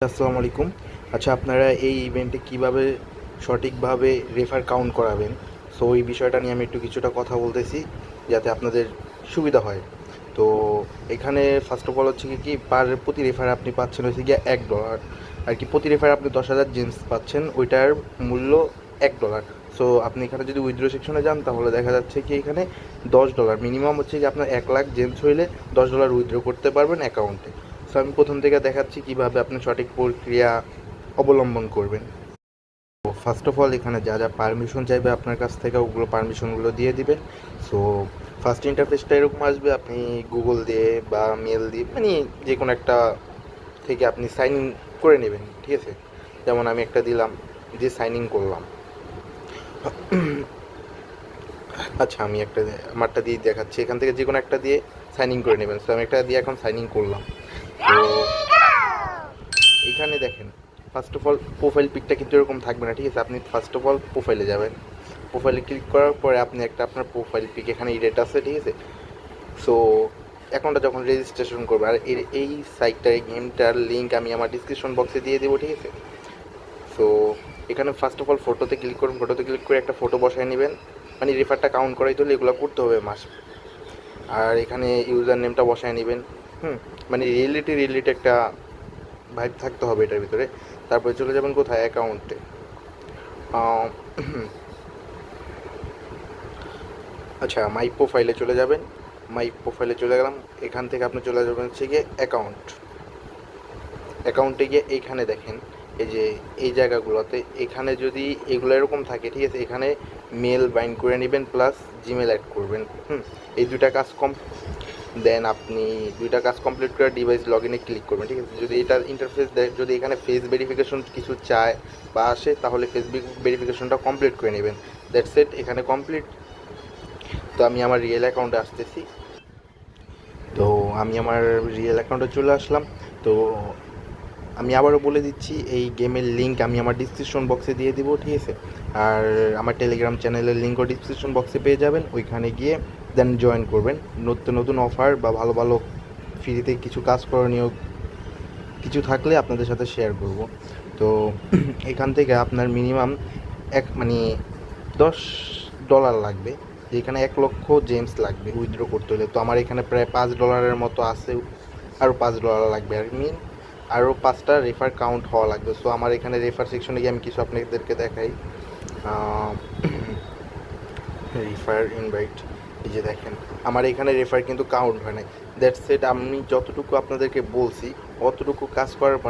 আসসালামু আলাইকুম। আচ্ছা, আপনারা এই ইভেন্টে কিভাবে সঠিকভাবে রেফার কাউন্ট করাবেন, সো এই বিষয়টা নিয়ে আমি একটু কিছুটা কথা বলতেছি যাতে আপনাদের সুবিধা হয়। তো এখানে ফার্স্ট অফ অল হচ্ছে কি প্রতি রেফার আপনি পাচ্ছেন হচ্ছে গিয়ে $1 আর কি। প্রতি রেফার আপনি 10,000 জেমস পাচ্ছেন, ওইটার মূল্য $1। সো আপনি এখানে যদি উইথড্র সেকশনে যান তাহলে দেখা যাচ্ছে কি এখানে $10 মিনিমাম হচ্ছে কি আপনার 1,00,000 জেমস হইলে $10 উইথড্র করতে পারবেন অ্যাকাউন্টে। সো আমি প্রথম থেকে দেখাচ্ছি কীভাবে আপনি সঠিক প্রক্রিয়া অবলম্বন করবেন। তো ফার্স্ট অফ অল এখানে যা যা পারমিশন চাইবে আপনার কাছ থেকে ওগুলো পারমিশনগুলো দিয়ে দিবেন। সো ফার্স্ট ইন্টারফেসটা এরকম আসবে, আপনি গুগল দিয়ে বা মেল দিয়ে মানে যে কোনো একটা থেকে আপনি সাইন ইন করে নেবেন, ঠিক আছে। যেমন আমি একটা দিলাম, দিয়ে সাইন ইন করলাম। আচ্ছা, আমি আমারটা দিয়ে দেখাচ্ছি, এখান থেকে যে কোনো একটা দিয়ে সাইন ইন করে নেবেন। সো আমি একটা দিয়ে এখন সাইন ইন করলাম। তো এখানে দেখেন ফার্স্ট অফ অল প্রোফাইল পিকটা কিন্তু এরকম থাকবে না, ঠিক আছে। আপনি ফার্স্ট অফ অল প্রোফাইলে যাবেন, প্রোফাইলে ক্লিক করার পরে আপনি আপনার প্রোফাইল পিক এখানে এডিট আছে, ঠিক আছে। সো অ্যাকাউন্টটা যখন রেজিস্ট্রেশন করবে, আর এই সাইটটার এই গেমটার লিঙ্ক আমি আমার ডিসক্রিপশন বক্সে দিয়ে দেবো, ঠিক আছে। সো এখানে ফার্স্ট অফ অল ফটোতে ক্লিক করুন, ফটোতে ক্লিক করে একটা ফটো বসায় নেবেন, মানে রেফারটা কাউন্ট করাই হলে এগুলো করতে হবে মাস। আর এখানে ইউজার নেমটা বসায় নেবেন, মানে রিয়েলিটি একটা ভাইব থাকতে হবে এটার ভিতরে। তারপরে চলে যাবেন কোথায়, অ্যাকাউন্টে। আচ্ছা, মাই প্রোফাইলে চলে যাবেন, মাই প্রোফাইলে চলে গেলাম। এখান থেকে আপনি চলে যাবেন হচ্ছে গিয়ে অ্যাকাউন্টে গিয়ে এইখানে দেখেন এই যে এই জায়গাগুলোতে, এখানে যদি এগুলো এরকম থাকে, ঠিক আছে, এখানে মেল বাইন্ড করে নেবেন প্লাস জিমেল অ্যাড করবেন। এই দুইটা কাজ দেন আপনি দুইটা কাজ কমপ্লিট করে ডিভাইস লগ ইনে ক্লিক করবেন, ঠিক আছে। যদি এটার ইন্টারফেস যদি এখানে ফেস ভেরিফিকেশন কিছু চায় বা আসে তাহলে ফেস ভেরিফিকেশনটা কমপ্লিট করে নেবেন। দ্যাটস ইট, এখানে কমপ্লিট। তো আমি আমার রিয়েল অ্যাকাউন্টে আসতেছি। তো আমি আমার রিয়েল অ্যাকাউন্টে চলে আসলাম। তো আমি আবারও বলে দিচ্ছি, এই গেমের লিঙ্ক আমি আমার ডিসক্রিপশন বক্সে দিয়ে দিব, ঠিক আছে। আর আমার টেলিগ্রাম চ্যানেলের লিঙ্কও ডিসক্রিপশন বক্সে পেয়ে যাবেন, ওইখানে গিয়ে দেন জয়েন করবেন। নতুন নতুন অফার বা ভালো ভালো ফ্রিতে কিছু কাজ করণীয় কিছু থাকলে আপনাদের সাথে শেয়ার করব। তো এখান থেকে আপনার মিনিমাম $10 লাগবে, যেখানে 1,00,000 জেমস লাগবে উইথড্র করতে হলে। তো আমার এখানে প্রায় $5 মতো আছে, আরও $5 লাগবে। আর আরও 5টা রেফার কাউন্ট হওয়া লাগবে। সো আমার এখানে রেফার সেকশনে গিয়ে আমি কিছু আপনাদেরকে দেখাই। রেফার ইনভাইট, এই যে দেখেন আমার এখানে রেফার কিন্তু কাউন্ট হয় নাই। দ্যাটস ইট, আমি যতটুকু আপনাদেরকে বলছি অতটুকু কাজ করার পর